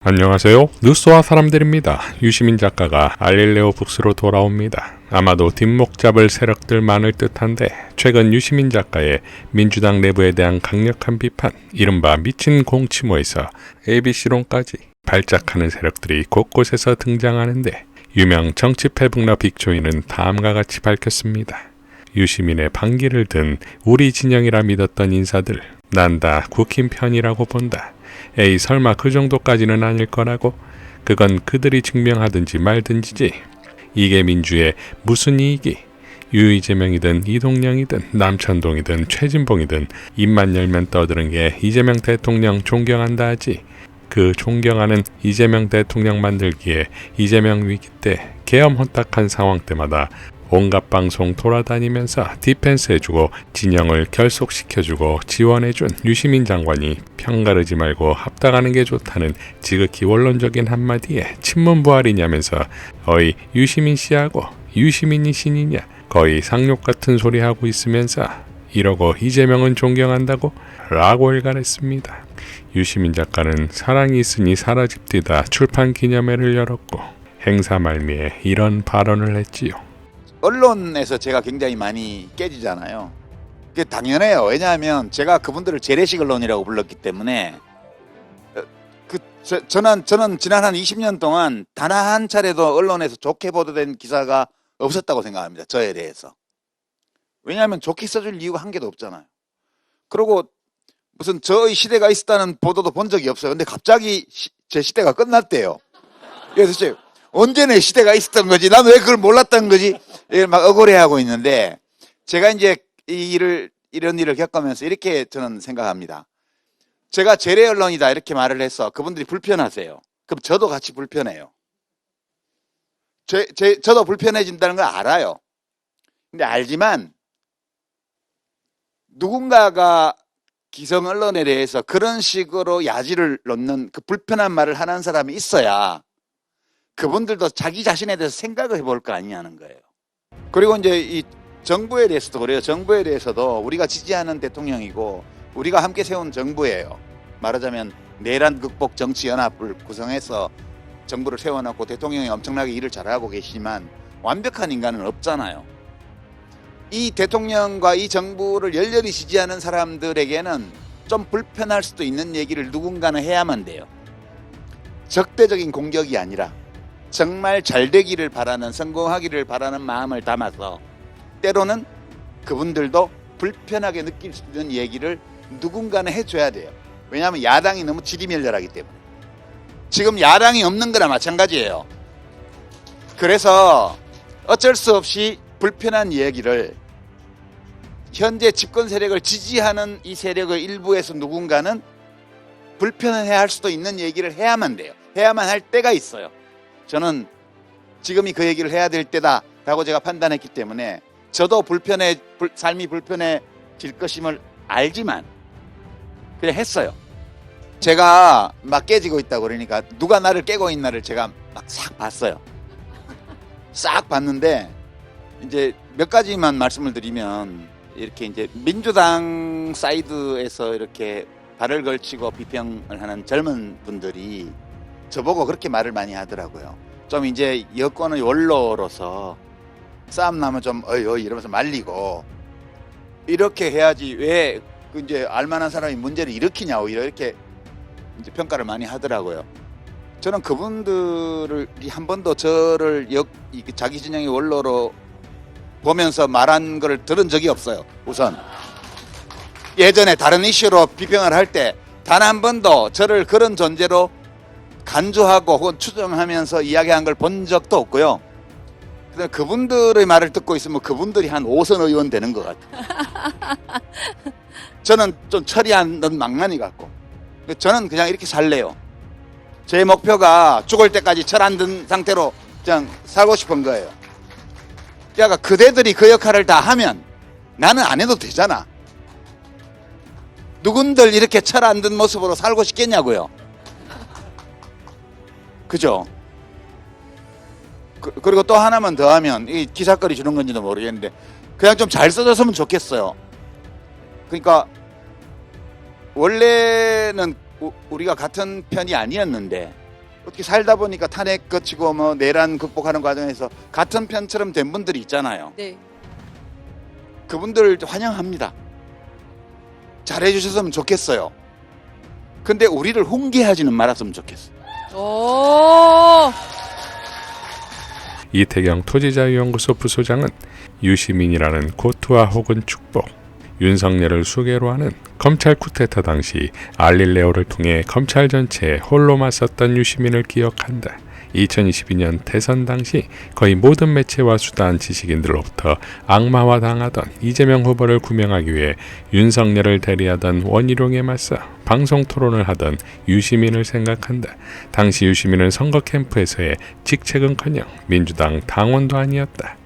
안녕하세요. 뉴스와 사람들입니다. 유시민 작가가 알릴레오 북스로 돌아옵니다. 아마도 뒷목 잡을 세력들만을 뜻한데 최근 유시민 작가의 민주당 내부에 대한 강력한 비판, 이른바 미친 공치모에서 ABC론까지 발작하는 세력들이 곳곳에서 등장하는데 유명 정치 패북러 빅조이는 다음과 같이 밝혔습니다. 유시민의 반기를 든 우리 진영이라 믿었던 인사들, 난 다 국힘 편이라고 본다. 에이 설마 그 정도까지는 아닐 거라고? 그건 그들이 증명하든지 말든지지. 이게 민주의 무슨 이익이? 유이재명이든 이동영이든 남천동이든 최진봉이든 입만 열면 떠드는 게 이재명 대통령 존경한다 하지. 그 존경하는 이재명 대통령 만들기에 이재명 위기 때 계엄 혼탁한 상황 때마다 온갖 방송 돌아다니면서 디펜스 해주고 진영을 결속시켜주고 지원해준 유시민 장관이 편가르지 말고 합당하는 게 좋다는 지극히 원론적인 한마디에 친문부활이냐면서 어이 유시민 씨하고 유시민이 신이냐 거의 상욕 같은 소리 하고 있으면서 이러고 이재명은 존경한다고? 라고 일갈했습니다. 유시민 작가는 사랑이 있으니 사라집디다 출판 기념회를 열었고 행사 말미에 이런 발언을 했지요. 언론에서 제가 굉장히 많이 깨지잖아요. 그게 당연해요. 왜냐하면 제가 그분들을 재래식 언론이라고 불렀기 때문에 저는 지난 한 20년 동안 단 한 차례도 언론에서 좋게 보도된 기사가 없었다고 생각합니다. 저에 대해서. 왜냐하면 좋게 써줄 이유가 한 개도 없잖아요. 그리고 무슨 저의 시대가 있었다는 보도도 본 적이 없어요. 근데 갑자기 제 시대가 끝났대요. 그래서 언제 내 시대가 있었던 거지? 난 왜 그걸 몰랐던 거지? 막 억울해하고 있는데 제가 이제 이런 일을 겪으면서 이렇게 저는 생각합니다. 제가 재래 언론이다 이렇게 말을 해서 그분들이 불편하세요. 그럼 저도 같이 불편해요. 저도 불편해진다는 걸 알아요. 근데 알지만 누군가가 기성 언론에 대해서 그런 식으로 야지를 놓는 그 불편한 말을 하는 사람이 있어야 그분들도 자기 자신에 대해서 생각을 해볼 거 아니냐는 거예요. 그리고 이제 이 정부에 대해서도 그래요. 정부에 대해서도 우리가 지지하는 대통령이고 우리가 함께 세운 정부예요. 말하자면 내란 극복 정치연합을 구성해서 정부를 세워놨고 대통령이 엄청나게 일을 잘하고 계시지만 완벽한 인간은 없잖아요. 이 대통령과 이 정부를 열렬히 지지하는 사람들에게는 좀 불편할 수도 있는 얘기를 누군가는 해야만 돼요. 적대적인 공격이 아니라 정말 잘 되기를 바라는, 성공하기를 바라는 마음을 담아서 때로는 그분들도 불편하게 느낄 수 있는 얘기를 누군가는 해줘야 돼요. 왜냐하면 야당이 너무 지리멸렬하기 때문에. 지금 야당이 없는 거나 마찬가지예요. 그래서 어쩔 수 없이 불편한 얘기를 현재 집권 세력을 지지하는 이 세력의 일부에서 누군가는 불편해야 할 수도 있는 얘기를 해야만 돼요. 해야만 할 때가 있어요. 저는 지금이 그 얘기를 해야 될 때다라고 제가 판단했기 때문에 저도 삶이 불편해질 것임을 알지만 그냥 했어요. 제가 막 깨지고 있다고 그러니까 누가 나를 깨고 있나를 제가 막 싹 봤어요. 싹 봤는데 이제 몇 가지만 말씀을 드리면 이렇게 이제 민주당 사이드에서 이렇게 발을 걸치고 비평을 하는 젊은 분들이 저보고 그렇게 말을 많이 하더라고요. 좀 이제 여권의 원로로서 싸움 나면 좀 어이 이러면서 말리고 이렇게 해야지 왜 이제 알만한 사람이 문제를 일으키냐고 이렇게 이제 평가를 많이 하더라고요. 저는 그분들이 한 번도 저를 자기 진영의 원로로 보면서 말한 걸 들은 적이 없어요. 우선 예전에 다른 이슈로 비평을 할 때 단 한 번도 저를 그런 존재로 간주하고 혹은 추정하면서 이야기한 걸 본 적도 없고요. 그분들의 말을 듣고 있으면 그분들이 한 5선 의원 되는 것 같아요. 저는 좀 처리하는 망나니 같고 저는 그냥 이렇게 살래요. 제 목표가 죽을 때까지 철 안 든 상태로 그냥 살고 싶은 거예요. 그러니까 그대들이 그 역할을 다 하면 나는 안 해도 되잖아. 누군들 이렇게 철 안 든 모습으로 살고 싶겠냐고요. 그죠? 그리고 또 하나만 더 하면 이 기사거리 주는 건지도 모르겠는데 그냥 좀 잘 써줬으면 좋겠어요. 그러니까 원래는 우리가 같은 편이 아니었는데 어떻게 살다 보니까 탄핵 거치고 뭐 내란 극복하는 과정에서 같은 편처럼 된 분들이 있잖아요. 네. 그분들 환영합니다. 잘해주셨으면 좋겠어요. 근데 우리를 훈계하지는 말았으면 좋겠어요. 오. 이태경 토지자유연구소 부소장은 유시민이라는 고투와 혹은 축복, 윤석열을 수괴로 하는 검찰 쿠데타 당시 알릴레오를 통해 검찰 전체에 홀로 맞섰던 유시민을 기억한다. 2022년 대선 당시 거의 모든 매체와 수단 지식인들로부터 악마화 당하던 이재명 후보를 구명하기 위해 윤석열을 대리하던 원희룡에 맞서 방송 토론을 하던 유시민을 생각한다. 당시 유시민은 선거 캠프에서의 직책은커녕 민주당 당원도 아니었다.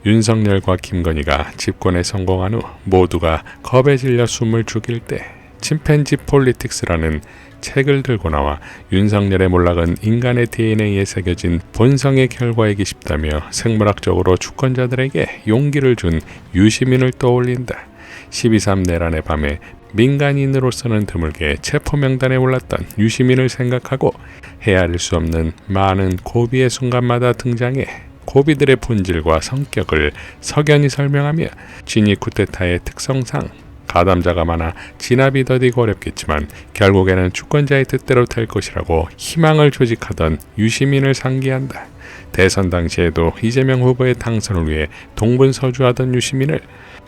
윤석열과 김건희가 집권에 성공한 후 모두가 겁에 질려 숨을 죽일 때 침팬지 폴리틱스라는 책을 들고 나와 윤석열의 몰락은 인간의 DNA에 새겨진 본성의 결과이기 싶다며 생물학적으로 주권자들에게 용기를 준 유시민을 떠올린다. 12.3 내란의 밤에 민간인으로서는 드물게 체포명단에 올랐던 유시민을 생각하고 헤아릴 수 없는 많은 고비의 순간마다 등장해 고비들의 본질과 성격을 석연히 설명하며 진위 쿠데타의 특성상 가담자가 많아 진압이 더디고 어렵겠지만 결국에는 주권자의 뜻대로 될 것이라고 희망을 조직하던 유시민을 상기한다. 대선 당시에도 이재명 후보의 당선을 위해 동분서주하던 유시민을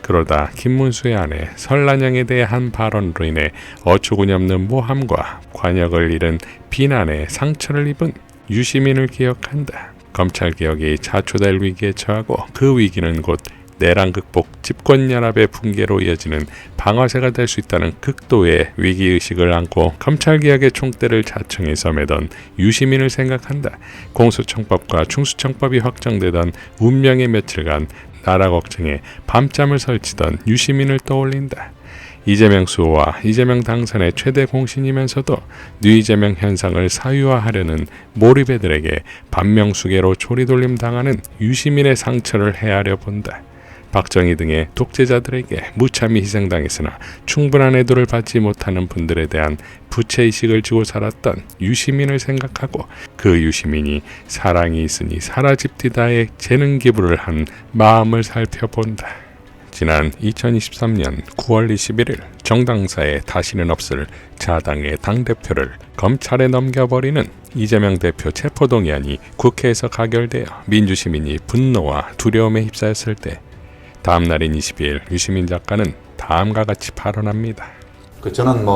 그러다 김문수의 아내 설란영에 대해 한 발언으로 인해 어처구니 없는 모함과 관역을 잃은 비난에 상처를 입은 유시민을 기억한다. 검찰개혁이 자초될 위기에 처하고 그 위기는 곧 내란 극복 집권연합의 붕괴로 이어지는 방아쇠가 될 수 있다는 극도의 위기의식을 안고 검찰개혁의 총대를 자청해서 매던 유시민을 생각한다. 공수처법과 충수처법이 확정되던 운명의 며칠간 나라 걱정에 밤잠을 설치던 유시민을 떠올린다. 이재명 수호와 이재명 당선의 최대 공신이면서도 뉘이재명 현상을 사유화하려는 몰입애들에게 반명수계로 조리돌림 당하는 유시민의 상처를 헤아려 본다. 박정희 등의 독재자들에게 무참히 희생당했으나 충분한 애도를 받지 못하는 분들에 대한 부채의식을 지고 살았던 유시민을 생각하고 그 유시민이 사랑이 있으니 사라집디다의 재능 기부를 한 마음을 살펴본다. 지난 2023년 9월 21일 정당사에 다시는 없을 자당의 당대표를 검찰에 넘겨버리는 이재명 대표 체포동의안이 국회에서 가결되어 민주시민이 분노와 두려움에 휩싸였을 때 다음 날인 22일 유시민 작가는 다음과 같이 발언합니다. 저는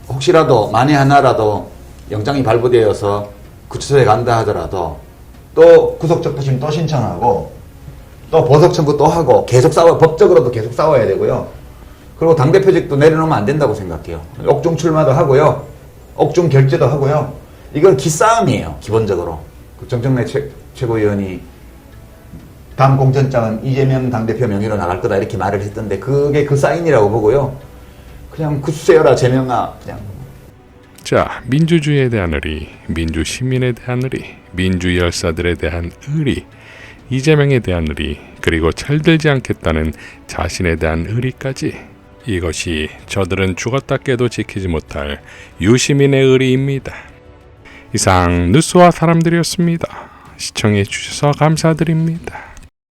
혹시라도 만에 하나라도 영장이 발부되어서 구치소에 간다 하더라도 또 구속적부심 또 신청하고 또 보석 청구 또 하고 계속 법적으로도 계속 싸워야 되고요. 그리고 당대표직도 내려놓으면 안 된다고 생각해요. 옥중 출마도 하고요. 옥중 결재도 하고요. 이건 기싸움이에요. 기본적으로. 정청래 최고위원이 다음 공천장은 이재명 당대표 명의로 나갈 거다 이렇게 말을 했던데 그게 그 사인이라고 보고요. 그냥 굳세어라 제명아 그냥. 자, 민주주의에 대한 의리, 민주시민에 대한 의리, 민주 열사들에 대한 의리, 이재명에 대한 의리, 그리고 철들지 않겠다는 자신에 대한 의리까지 이것이 저들은 죽었다 깨도 지키지 못할 유시민의 의리입니다. 이상 뉴스와 사람들이었습니다. 시청해 주셔서 감사드립니다.